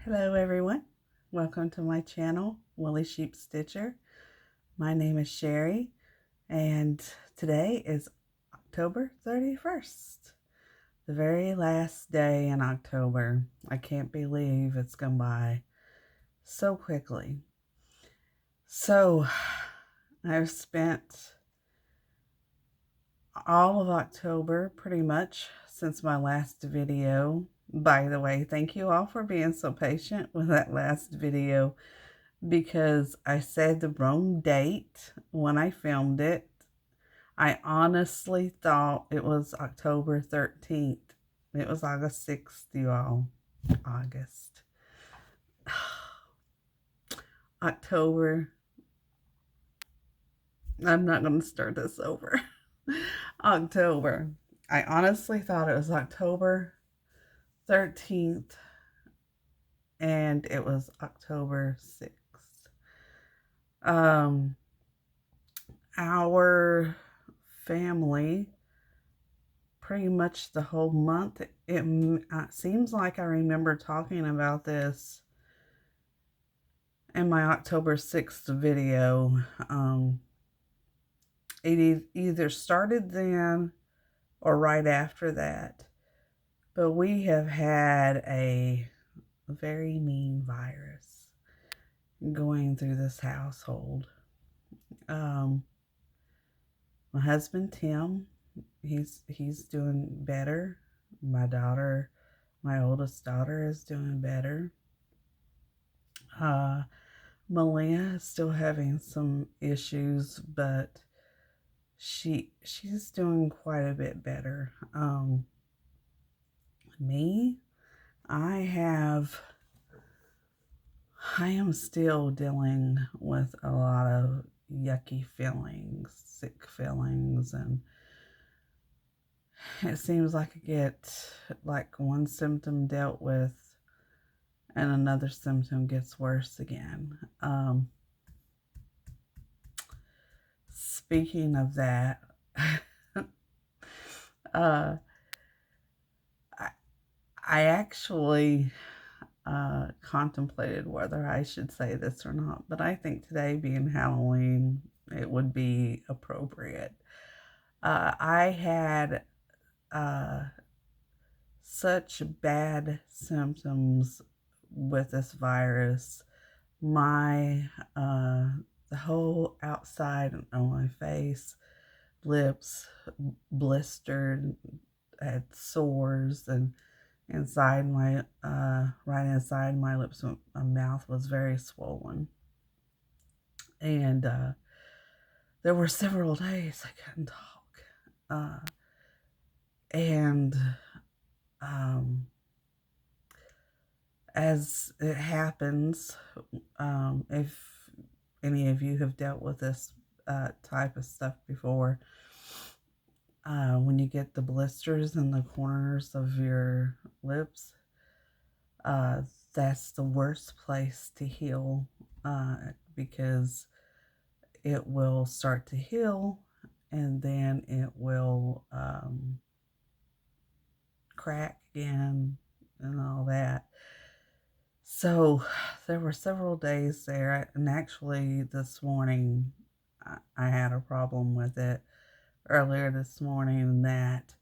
Hello everyone, welcome to my channel, Woolly Sheep Stitcher. My name is Sherry and today is October 31st, the very last day in October. I can't believe it's gone by so quickly. So I've spent all of October pretty much since my last video. By the way, thank you all for being so patient with that last video, because I said the wrong date when I filmed it. I honestly thought it was October 13th. It was August 6th, you all. August. October. I'm not going to start this over. October. I honestly thought it was October 13th and it was October 6th. Our family, pretty much the whole month, it seems like I remember talking about this in my October 6th video. It either started then or right after that, but we have had a very mean virus going through this household. My husband Tim, he's doing better. My daughter, my oldest daughter, is doing better. Malia is still having some issues, but she's doing quite a bit better. Me, I am still dealing with a lot of yucky feelings, sick feelings, and it seems like I get like one symptom dealt with and another symptom gets worse again. Speaking of that, I actually contemplated whether I should say this or not, but I think today being Halloween, it would be appropriate. I had such bad symptoms with this virus. My the whole outside on my face, lips blistered, had sores, and inside my right inside my lips, my mouth was very swollen, and there were several days I couldn't talk, and as it happens, if any of you have dealt with this type of stuff before, when you get the blisters in the corners of your lips, that's the worst place to heal, because it will start to heal and then it will crack again and all that. So there were several days there, and actually this morning I had a problem with it earlier this morning, that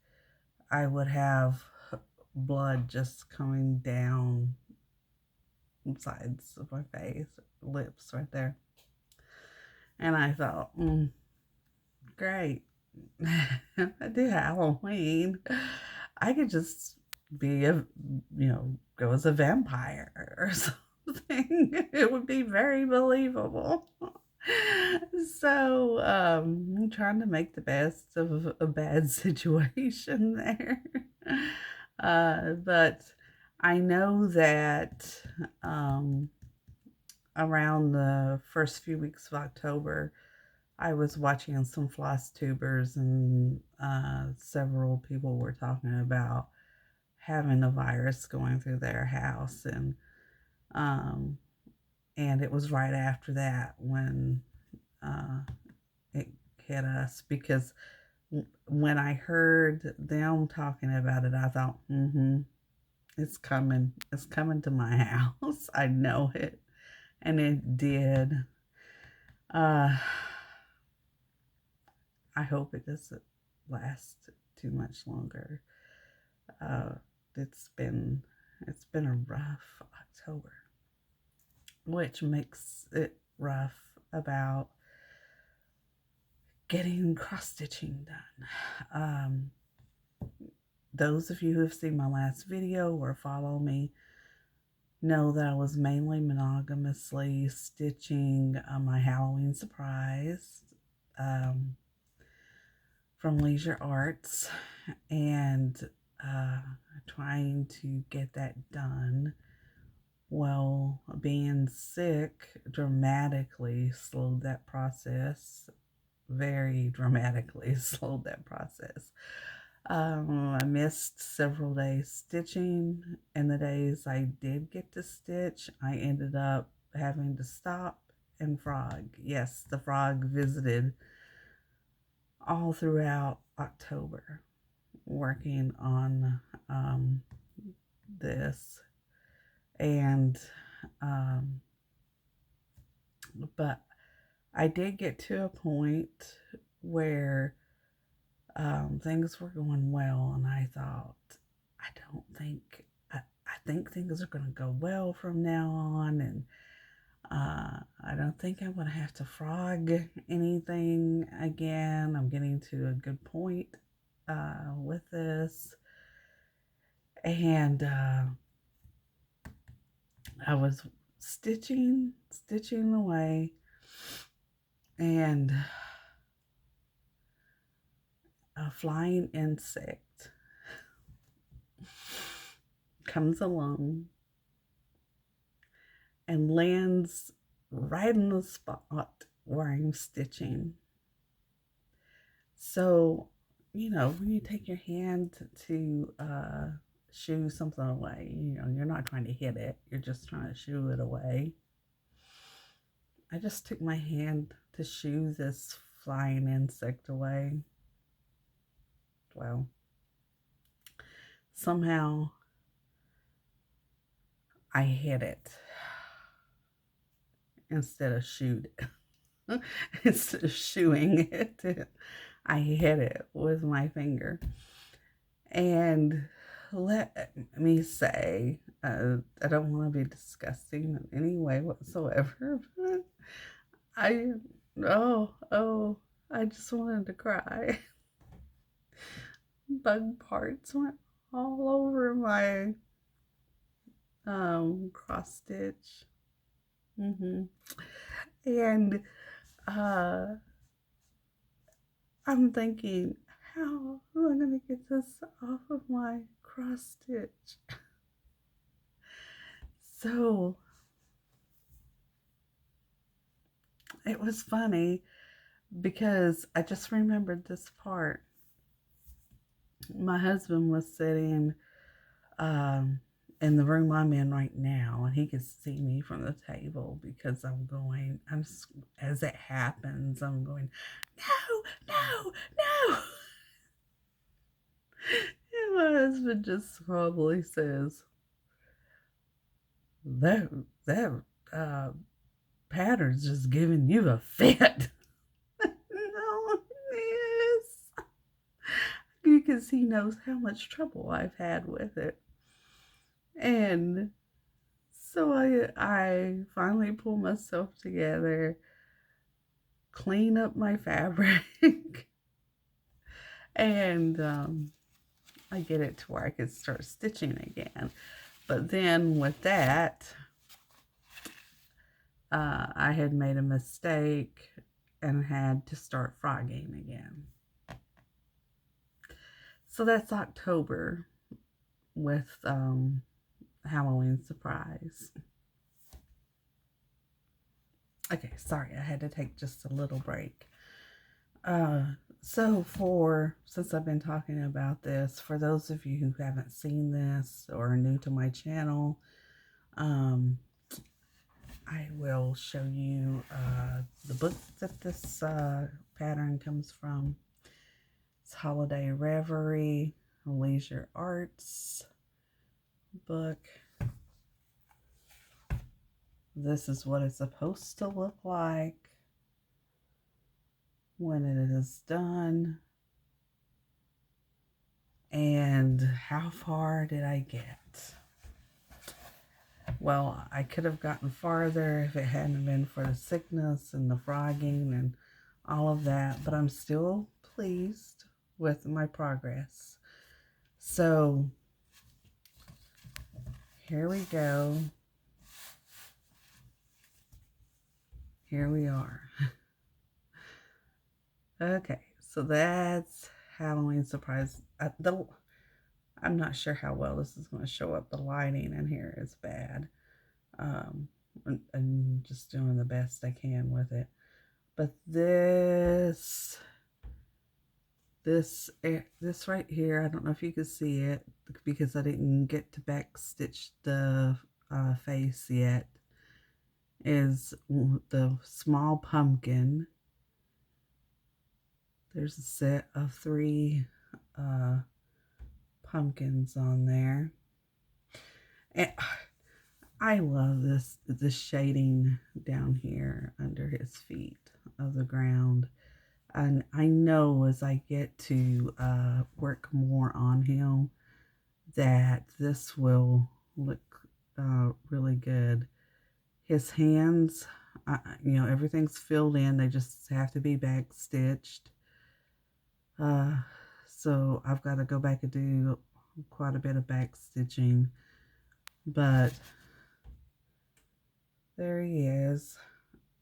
I would have blood just coming down sides of my face, lips right there. And I thought, great. I do Halloween. I could just be go as a vampire or something. It would be very believable. So, I'm trying to make the best of a bad situation there. But I know that around the first few weeks of October, I was watching some Flosstubers, and several people were talking about having a virus going through their house, and it was right after that when it hit us, because when I heard them talking about it, I thought, It's coming. It's coming to my house. I know it. And it did. Uh, I hope it doesn't last too much longer. Uh, it's been it's been a rough October, which makes it rough about getting cross stitching done. Those of you who have seen my last video or follow me know that I was mainly monogamously stitching my Halloween surprise um, from Leisure Arts, and trying to get that done. Well, being sick dramatically slowed that process, very dramatically slowed that process. I missed several days stitching, and the days I did get to stitch, I ended up having to stop and frog. Yes, the frog visited all throughout October working on this. And, but I did get to a point where things were going well, and I thought, I think things are going to go well from now on, and I don't think I'm going to have to frog anything again. I'm getting to a good point with this, and I was stitching away, and a flying insect comes along and lands right in the spot where I'm stitching. So, you know, when you take your hand to shoo something away, you know, you're not trying to hit it, you're just trying to shoo it away. I just took my hand to shoo this flying insect away. Well, somehow I hit it instead of shoot it. Instead of shooing it, I hit it with my finger. And let me say, I don't want to be disgusting in any way whatsoever, but I just wanted to cry. Bug parts went all over my cross stitch. And I'm thinking, how am I going to get this off of my cross stitch? So it was funny because I just remembered this part. My husband was sitting in the room I'm in right now, and he could see me from the table because as it happens, I'm going, no. And my husband just probably says, that pattern's just giving you a fit. No, it is. Because he knows how much trouble I've had with it. And so I finally pull myself together, clean up my fabric, and I get it to where I could start stitching again. But then with that, I had made a mistake and had to start frogging again. So that's October with Halloween surprise. Okay, sorry, I had to take just a little break. Since I've been talking about this, for those of you who haven't seen this or are new to my channel, I will show you the book that this pattern comes from. It's Holiday Reverie, Leisure Arts, book. This is what it's supposed to look like when it is done. And how far did I get? Well, I could have gotten farther if it hadn't been for the sickness and the frogging and all of that, but I'm still pleased with my progress. So here we go. Here we are. Okay, so that's Halloween surprise. I'm not sure how well this is going to show up. The lighting in here is bad. I'm just doing the best I can with it. But this right here, I don't know if you can see it because I didn't get to back stitch the face yet, is the small pumpkin. There's a set of 3 pumpkins on there. And I love this shading down here under his feet of the ground. And I know as I get to work more on him that this will look really good. His hands, everything's filled in. They just have to be back stitched. So I've got to go back and do quite a bit of back stitching. But there he is.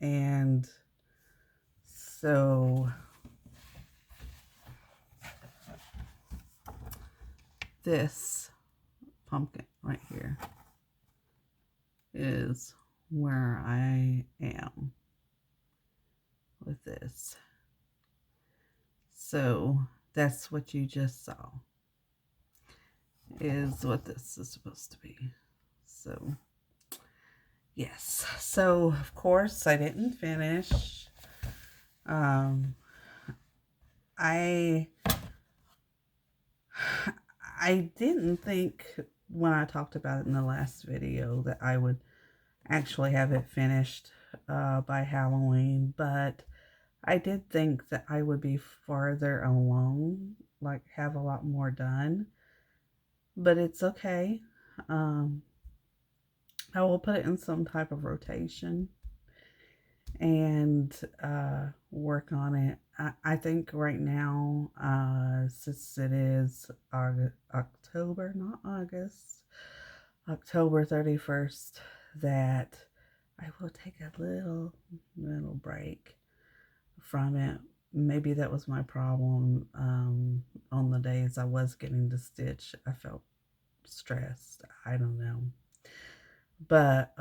And so this pumpkin right here is where I am with this. So that's what you just saw, is what this is supposed to be. So yes, so of course I didn't finish. I didn't think when I talked about it in the last video that I would actually have it finished by Halloween, but I did think that I would be farther along, like have a lot more done, but it's okay. I will put it in some type of rotation and work on it. I think right now, since it is October, not August, October 31st, that I will take a little break from it. Maybe that was my problem. On the days I was getting to stitch, I felt stressed. I don't know. But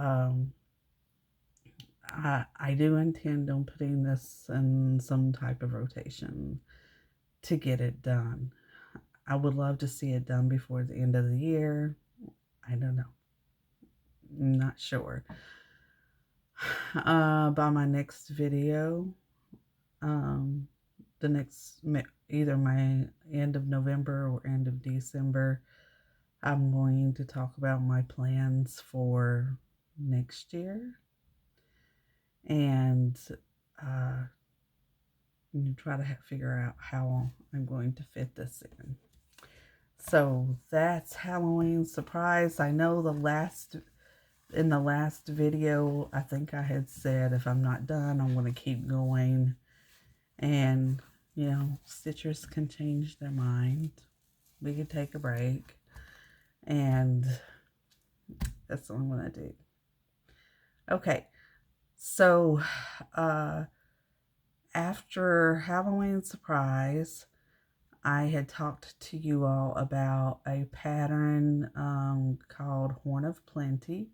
I do intend on putting this in some type of rotation to get it done. I would love to see it done before the end of the year. I don't know. I'm not sure. By my next video, the next, either my end of November or end of December, I'm going to talk about my plans for next year and try to figure out how I'm going to fit this in. So that's Halloween surprise. I know in the last video, I think I had said if I'm not done, I'm going to keep going. And, stitchers can change their mind. We can take a break. And that's what I'm going to do. Okay. So, after Halloween surprise, I had talked to you all about a pattern called Horn of Plenty.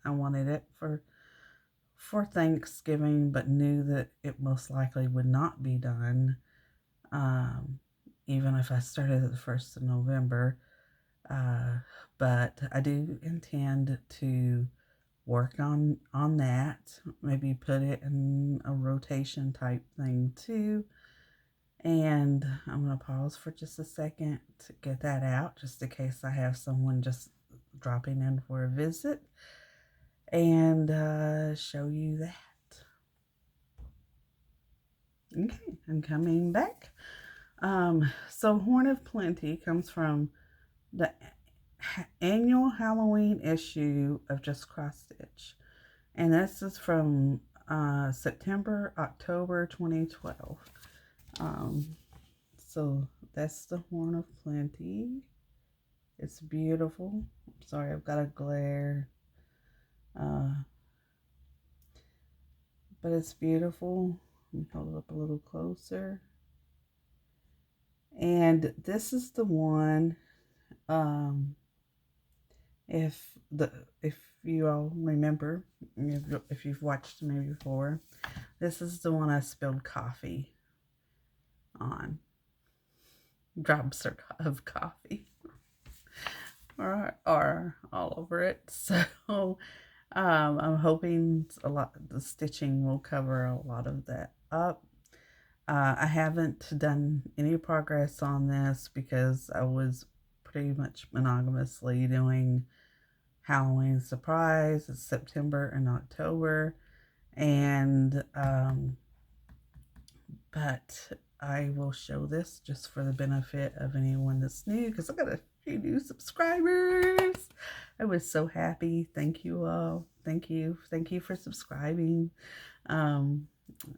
I wanted it for Thanksgiving, but knew that it most likely would not be done, even if I started at the 1st of November. But I do intend to work on that, maybe put it in a rotation type thing too. And I'm going to pause for just a second to get that out, just in case I have someone just dropping in for a visit and show you that. Okay, I'm coming back. So Horn of Plenty comes from the annual Halloween issue of Just Cross Stitch. And this is from September, October 2012. So that's the Horn of Plenty. It's beautiful. Sorry, I've got a glare. But it's beautiful. Let me hold it up a little closer. And this is the one, if you all remember, if you've watched me before, this is the one I spilled coffee on. Drops of coffee are all over it. So I'm hoping the stitching will cover a lot of that up. I haven't done any progress on this because I was pretty much monogamously doing Halloween surprise. It's September and October, and but I will show this just for the benefit of anyone that's new, because I got a few new subscribers. I was so happy. Thank you all. Thank you for subscribing.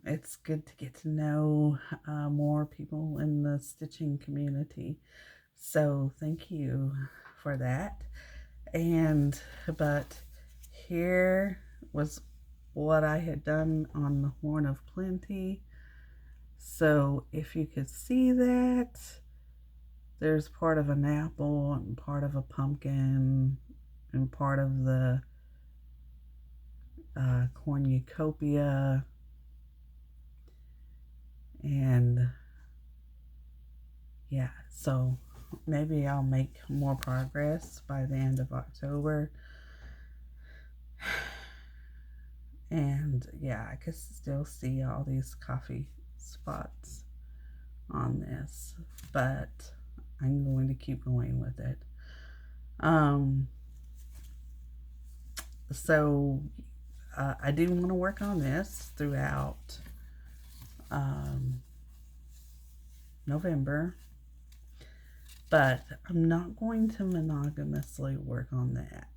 It's good to get to know more people in the stitching community, so thank you for that. But here was what I had done on the Horn of Plenty. So if you could see that, there's part of an apple and part of a pumpkin and part of the cornucopia, and yeah, so maybe I'll make more progress by the end of October. And yeah, I can still see all these coffee spots on this, but I'm going to keep going with it. So I do want to work on this throughout November, but I'm not going to monogamously work on that.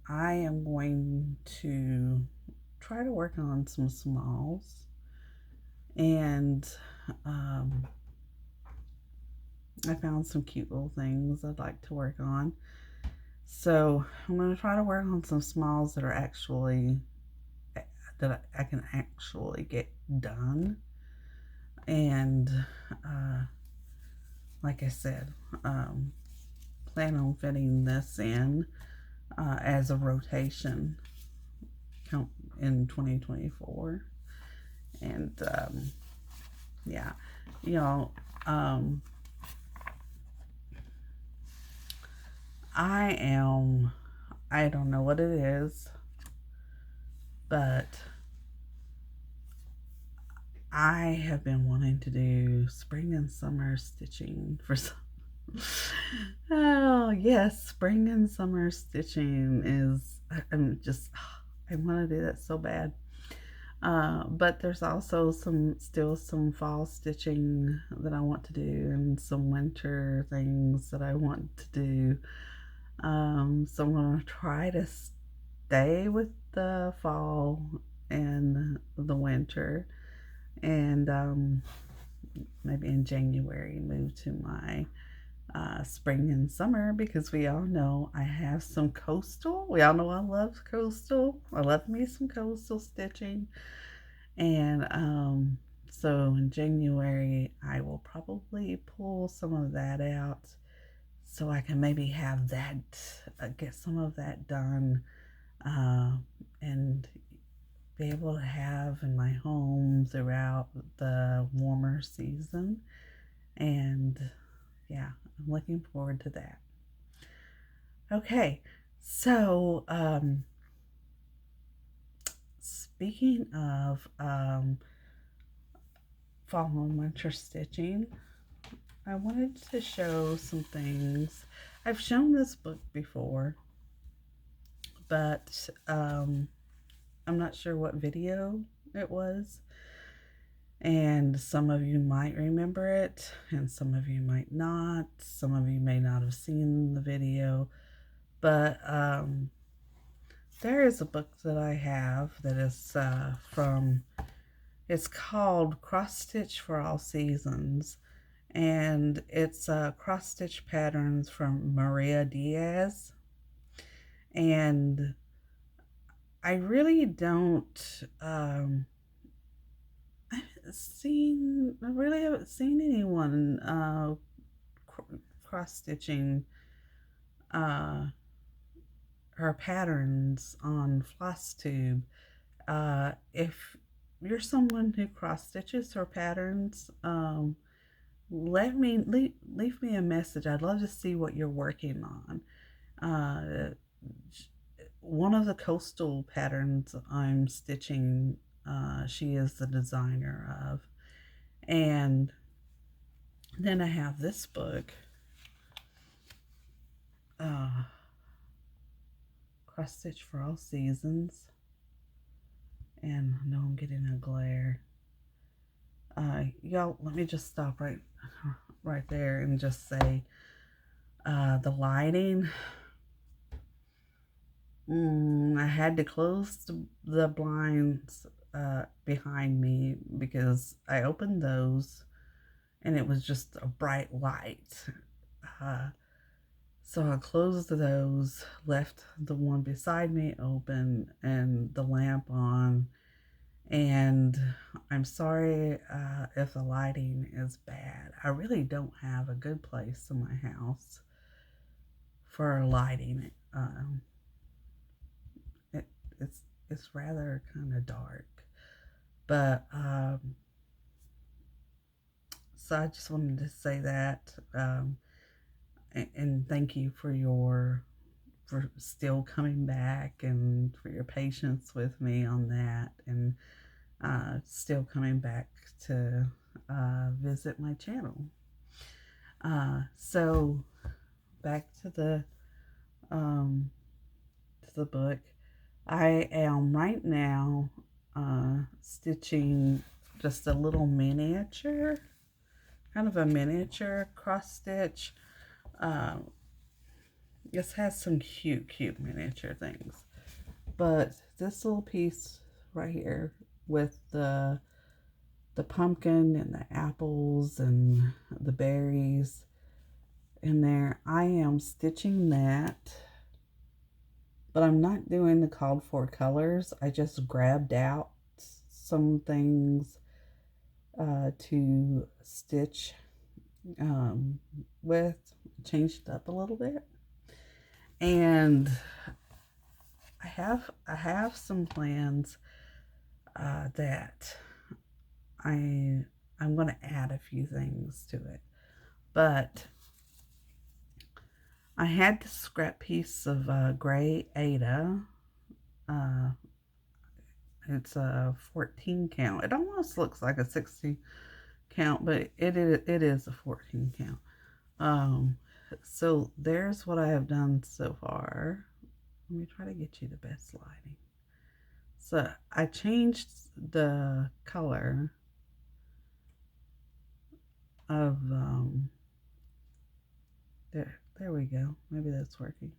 I am going to try to work on some smalls, and I found some cute little things I'd like to work on. So I'm going to try to work on some smalls that are actually, that I can actually get done. And like I said, plan on fitting this in as a rotation in 2024. And yeah, you know, I don't know what it is, but I have been wanting to do spring and summer stitching for some. Oh yes, spring and summer stitching is, I want to do that so bad. But there's also still some fall stitching that I want to do, and some winter things that I want to do. So I'm going to try to stay with the fall and the winter, and maybe in January move to my spring and summer, because we all know I have some coastal. We all know I love coastal. I love me some coastal stitching. And so in January, I will probably pull some of that out so I can maybe have that, get some of that done, and be able to have in my home throughout the warmer season. And yeah, I'm looking forward to that. Okay, so speaking of fall and winter stitching, I wanted to show some things. I've shown this book before, but I'm not sure what video it was. And some of you might remember it, and some of you might not. Some of you may not have seen the video, but there is a book that I have that is it's called Cross Stitch for All Seasons, and it's cross stitch patterns from Maria Diaz. And I really don't, I really haven't seen anyone cross stitching uh, her patterns on Flosstube. If you're someone who cross stitches her patterns, leave me a message. I'd love to see what you're working on. One of the coastal patterns I'm stitching, she is the designer of. And then I have this book, Cross Stitch for All Seasons. And I know I'm getting a glare. Y'all, let me just stop right there and just say, the lighting, I had to close the blinds behind me because I opened those and it was just a bright light. So I closed those, left the one beside me open and the lamp on. And I'm sorry if the lighting is bad. I really don't have a good place in my house for lighting. It's rather kind of dark, but so I just wanted to say that, and thank you for still coming back and for your patience with me on that, and still coming back to visit my channel. So back to the book. I am right now stitching just a little miniature, kind of a miniature cross stitch. This has some cute miniature things, but this little piece right here with the pumpkin and the apples and the berries in there, I am stitching that, but I'm not doing the called for colors. I just grabbed out some things to stitch with, changed it up a little bit, and I have some plans that I'm going to add a few things to it, but I had this scrap piece of gray Ada. It's a 14 count. It almost looks like a 60 count, but it is a 14 count. So there's what I have done so far. Let me try to get you the best lighting. So I changed the color of there we go. Maybe that's working.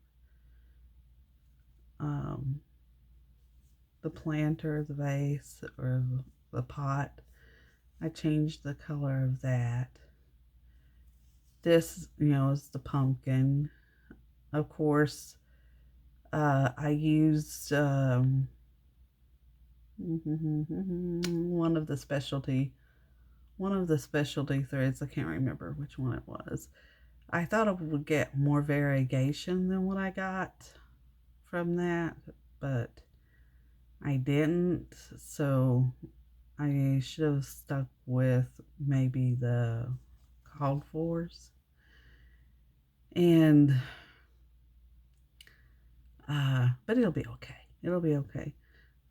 The planter, the vase, or the pot, I changed the color of that. This, is the pumpkin. Of course, I used one of the specialty threads. I can't remember which one it was. I thought I would get more variegation than what I got from that, but I didn't. So I should have stuck with maybe the called fors. And but it'll be okay. It'll be okay.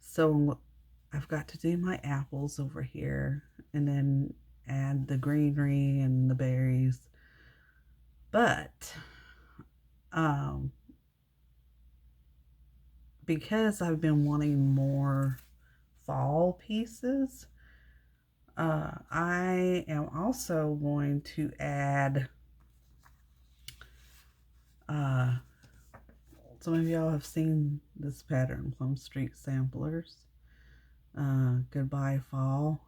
So I've got to do my apples over here and then add the greenery and the berries. But Um, because I've been wanting more fall pieces, I am also going to add, uh, some of y'all have seen this pattern from Street Samplers, Goodbye Fall.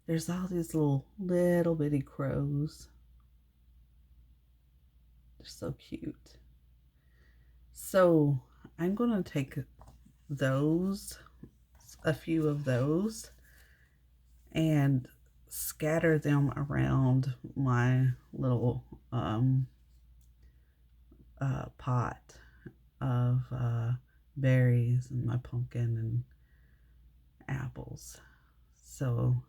There's all these little bitty crows. They're so cute. So I'm going to take those, a few of those, and scatter them around my little pot of berries and my pumpkin and apples. So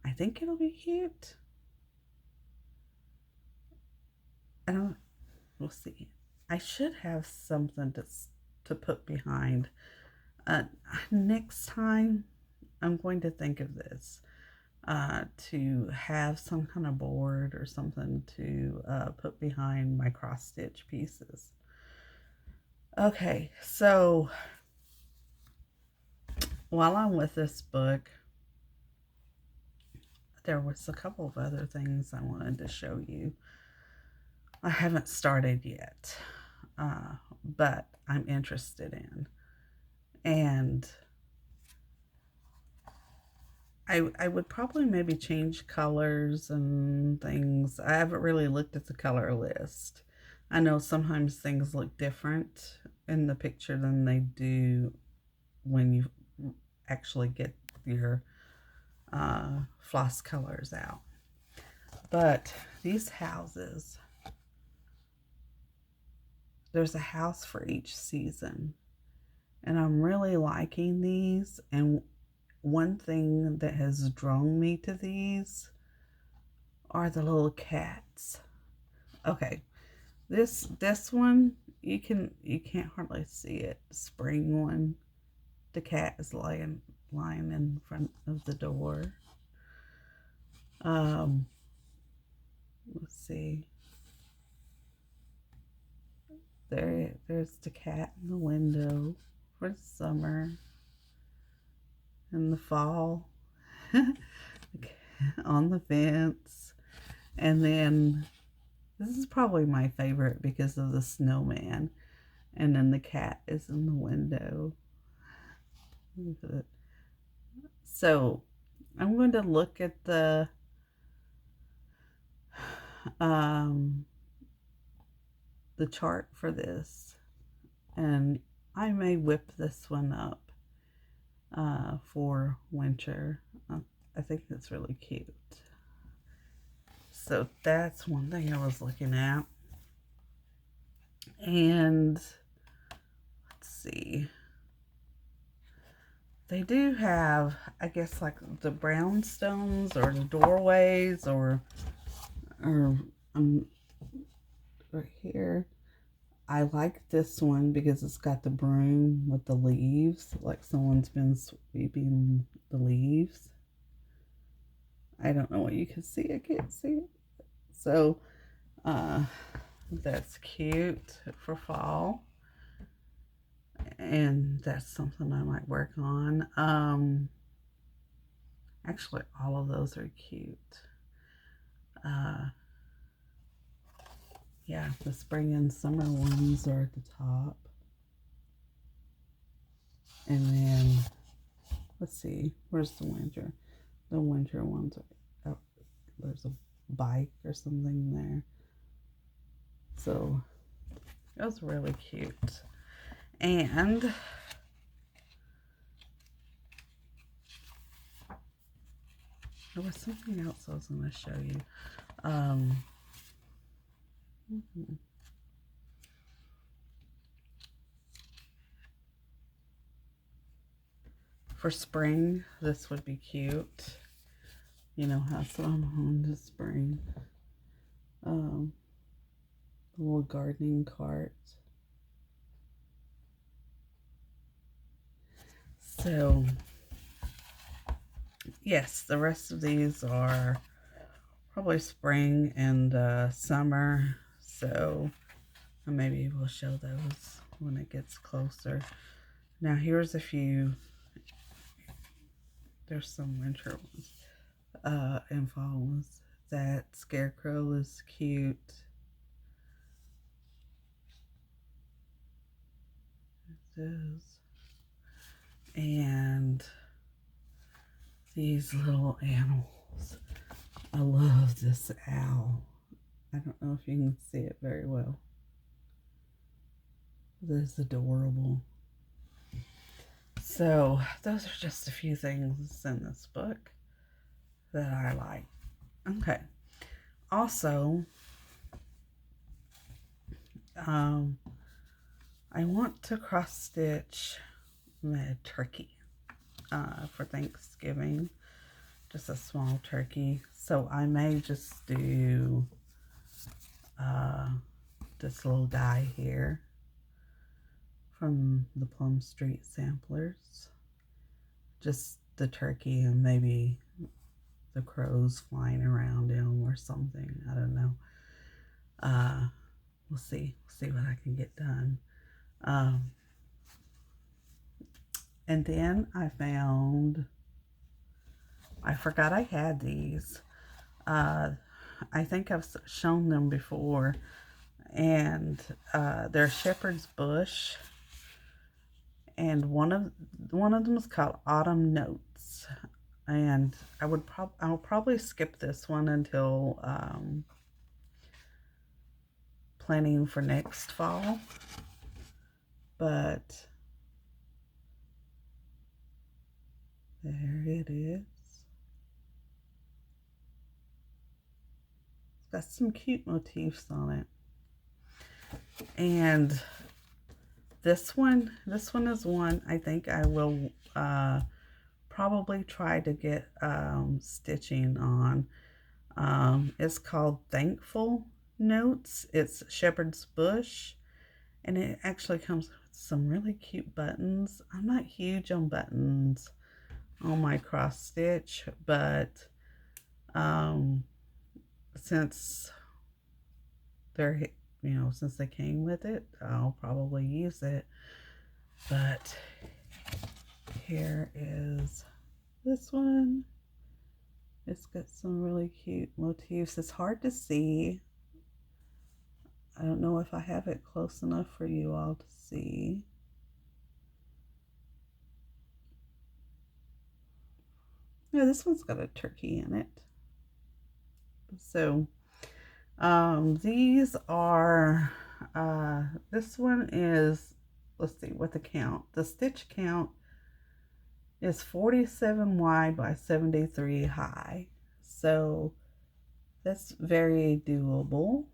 I think it'll be cute. I don't. We'll see. I should have something to put behind. Next time, I'm going to think of this. To have some kind of board or something to put behind my cross stitch pieces. Okay, so while I'm with this book, there was a couple of other things I wanted to show you. I haven't started yet, but I'm interested in. And I would probably maybe change colors and things. I haven't really looked at the color list. I know sometimes things look different in the picture than they do when you actually get your floss colors out. But these houses, there's a house for each season. And I'm really liking these. And one thing that has drawn me to these are the little cats. Okay, this one you can't hardly see it. Spring one, the cat is lying in front of the door. Let's see. There's the cat in the window for the summer. In the fall, on the fence. And then this is probably my favorite because of the snowman. And then the cat is in the window. So I'm going to look at the chart for this, and I may whip this one up for winter. I think it's really cute. So that's one thing I was looking at. And let's see. They do have, I guess, like the brownstones or the doorways or right here. I like this one because it's got the broom with the leaves, like someone's been sweeping the leaves. I don't know what you can see. I can't see it. So, that's cute for fall. And that's something I might work on. Actually, all of those are cute. Yeah, the spring and summer ones are at the top. And then, let's see, where's the winter? The winter ones are, oh, there's a bike or something there. So, it was really cute. And there was something else I was going to show you. For spring, this would be cute. You know how some home to spring. A little gardening cart. So, yes, the rest of these are probably spring and summer. So, And maybe we'll show those when it gets closer. Now here's a few. There's some winter ones. And fall ones. That scarecrow is cute. Those. And these little animals. I love this owl. I don't know if you can see it very well. This is adorable. So those are just a few things in this book that I like. Okay. Also, I want to cross stitch my turkey for Thanksgiving. Just a small turkey. So I may just do this little die here from the Plum Street Samplers. Just the turkey and maybe the crows flying around him or something. I don't know. We'll see. We'll see what I can get done. And then I found, I forgot I had these. I think I've shown them before. And they're shepherd's bush. And one of them is called Autumn Notes. And I'll probably skip this one until planning for next fall. But there it is. It's got some cute motifs on it. And this one is one I think I will probably try to get stitching on. It's called Thankful Notes. It's shepherd's bush, and it actually comes with some really cute buttons. I'm not huge on buttons on my cross stitch, but since they're, since they came with it, I'll probably use it. But here is this one. It's got some really cute motifs. It's hard to see. I don't know if I have it close enough for you all to see. Yeah, this one's got a turkey in it. So these are, this one is, let's see what the count. The stitch count is 47 wide by 73 high. So that's very doable.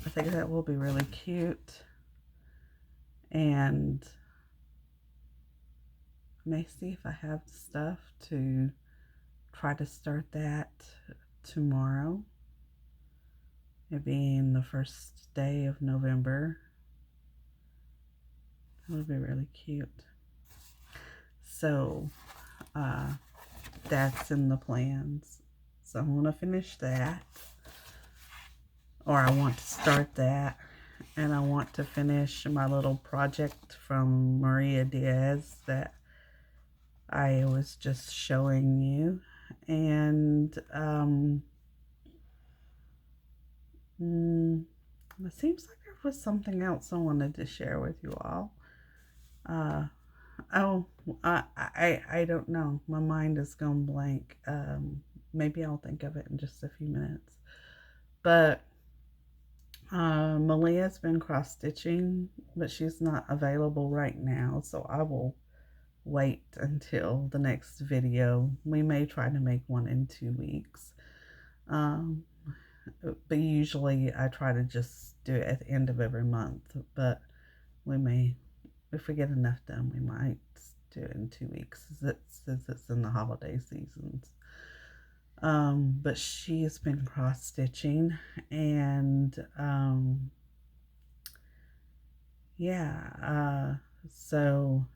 I think that will be really cute. And I may see if I have stuff to try to start that tomorrow. It being the first day of November. That would be really cute. So that's in the plans. So I want to finish that. Or I want to start that. And I want to finish my little project from Maria Diaz that I was just showing you. And it seems like there was something else I wanted to share with you all. I don't know. My mind has gone blank. Maybe I'll think of it in just a few minutes. But Malia's been cross stitching, but she's not available right now, so I will wait until the next video. We may try to make one in 2 weeks. But usually I try to just do it at the end of every month, but we may, if we get enough done, we might do it in 2 weeks since it's in the holiday seasons. But she has been cross stitching, and so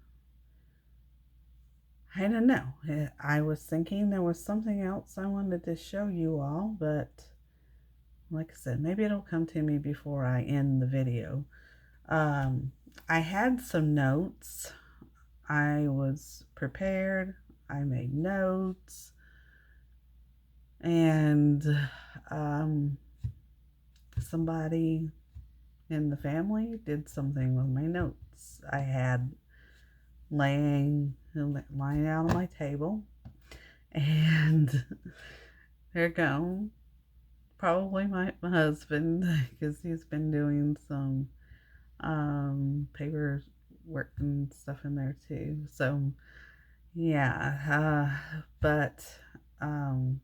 I don't know. I was thinking there was something else I wanted to show you all, but like I said, maybe it'll come to me before I end the video. Um, I had some notes. I was prepared. I made notes. And somebody in the family did something with my notes I had lying out on my table. And they're gone. Probably my husband, because he's been doing some paper work and stuff in there too. So yeah, but um,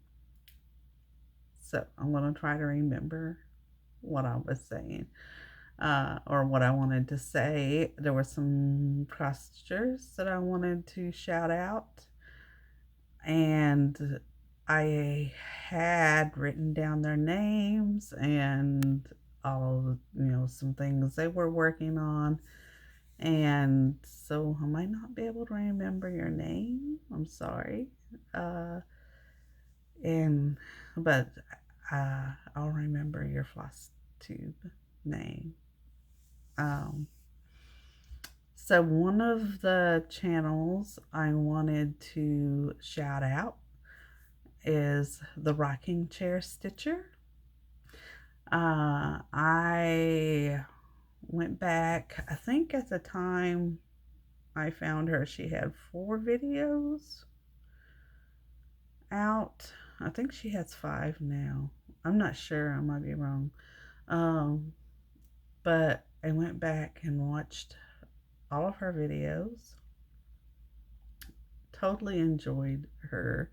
so I'm gonna try to remember what I was saying, or what I wanted to say. There were some customers that I wanted to shout out, and I had written down their names and all, some things they were working on. And so I might not be able to remember your name. I'm sorry. Uh, and, but I'll remember your Flosstube name. Um, so one of the channels I wanted to shout out is the Rocking Chair Stitcher. I went back, I think at the time I found her, she had 4 videos out. I think she has 5 now. I'm not sure, I might be wrong. But I went back and watched all of her videos. Totally enjoyed her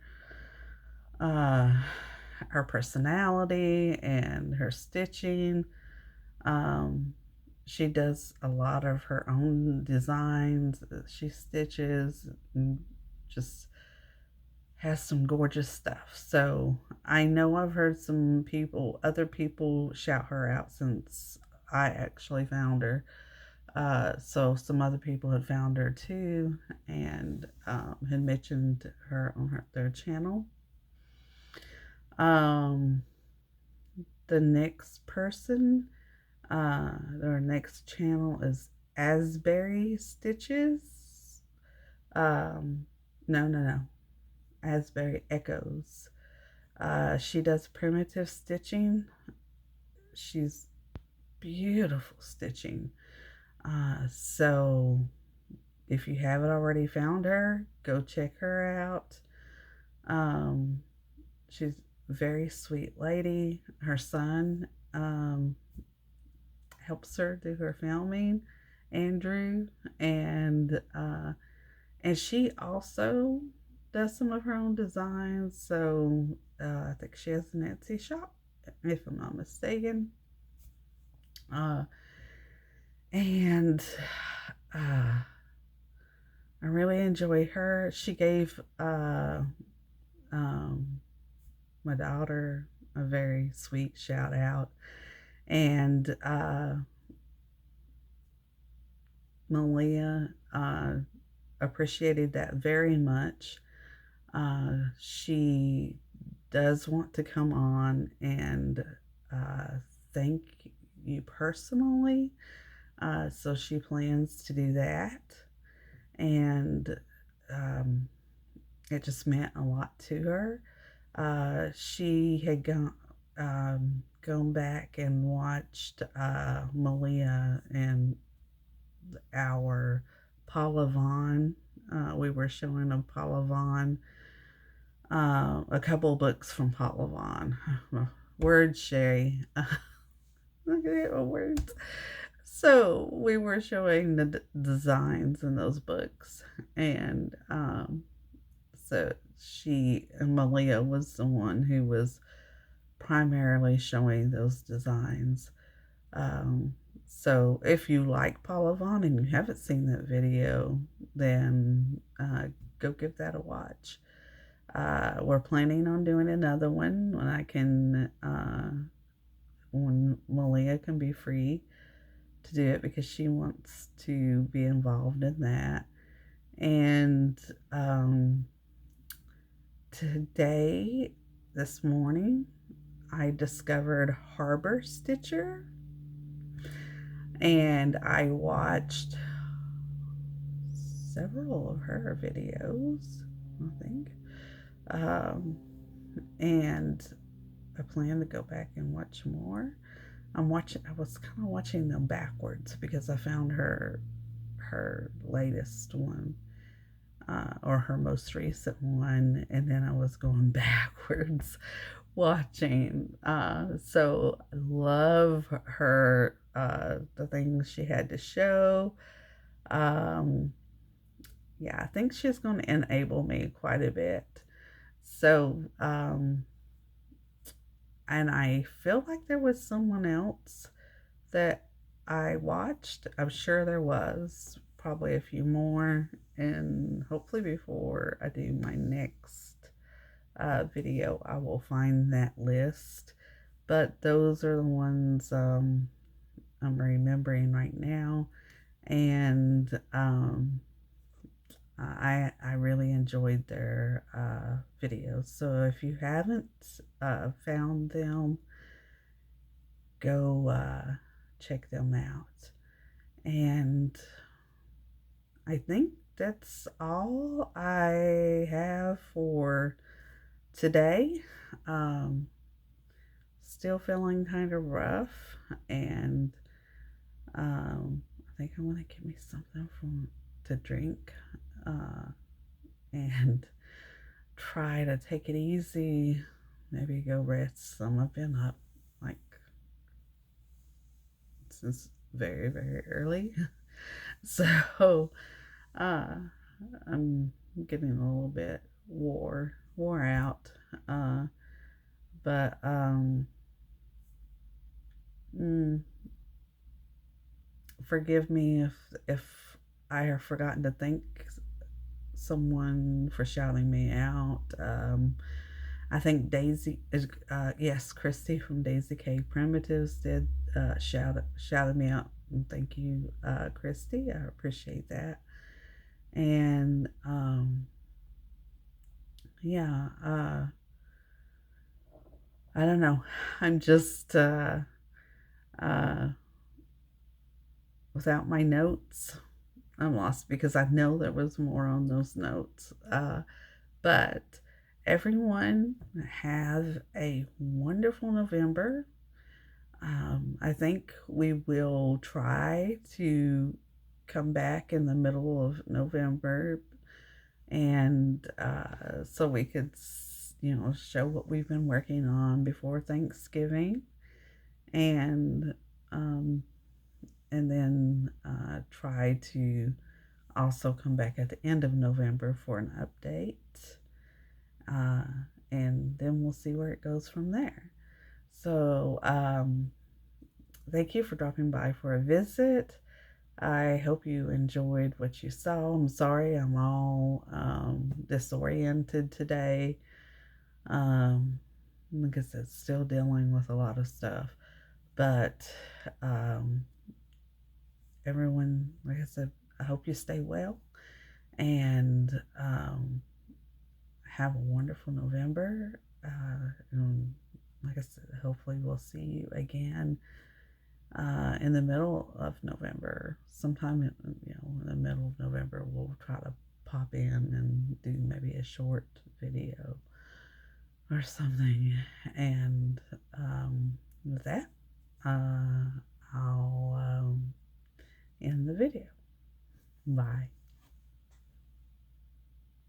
personality and her stitching. She does a lot of her own designs. She stitches and just has some gorgeous stuff. So I know I've heard other people shout her out since I actually found her. So some other people had found her too, and had mentioned her on their channel. The next person, their next channel is Asbury Stitches. No. Asbury Echoes. She does primitive stitching. She's beautiful stitching. So if you haven't already found her, go check her out. She's a very sweet lady. Her son helps her do her filming, Andrew, and she also does some of her own designs. So I think she has an Etsy shop, if I'm not mistaken. And I really enjoy her. She gave my daughter a very sweet shout out, and Malia appreciated that very much. She does want to come on and thank you personally. So she plans to do that. And it just meant a lot to her. She had gone back and watched Malia and our Paula Vaughn. We were showing them Paula Vaughn, a couple books from Paula Vaughn. Word Shay. Look at my words. So we were showing the designs in those books, and so Malia was the one who was primarily showing those designs. So if you like Paula Vaughn and you haven't seen that video, then go give that a watch. We're planning on doing another one when Malia can be free to do it, because she wants to be involved in that. And this morning, I discovered Harbor Stitcher, and I watched several of her videos, I think. And I plan to go back and watch more. I was kind of watching them backwards because I found her latest one, or her most recent one, and then I was going backwards watching. So I love her, the things she had to show. Um, yeah, I think she's going to enable me quite a bit. So, and I feel like there was someone else that I watched. I'm sure there was probably a few more, and hopefully before I do my next video, I will find that list. But those are the ones I'm remembering right now, and I really enjoyed their videos. So if you haven't found them, go check them out. And I think that's all I have for today. Um, Still feeling kind of rough, and I think I'm gonna get me something to drink, and try to take it easy. Maybe go rest some. I've been up like since very, very early. So uh, I'm getting a little bit wore out. Uh, but mm, forgive me if I have forgotten to thank someone for shouting me out. I think Daisy is, yes, Christy from Daisy K Primitives did shouted me out. And thank you, Christy. I appreciate that. And yeah, I don't know. I'm just uh, without my notes. I'm lost because I know there was more on those notes. But everyone have a wonderful November. I think we will try to come back in the middle of November, and so we could, show what we've been working on before Thanksgiving, and um, and then try to also come back at the end of November for an update, uh, and then we'll see where it goes from there. So, thank you for dropping by for a visit. I hope you enjoyed what you saw. I'm sorry I'm all disoriented today. Because it's still dealing with a lot of stuff. But um, everyone, like I said, I hope you stay well, and have a wonderful November. And like I said, hopefully we'll see you again in the middle of November. Sometime in the middle of November, we'll try to pop in and do maybe a short video or something. And with that, I'll end the video. Bye.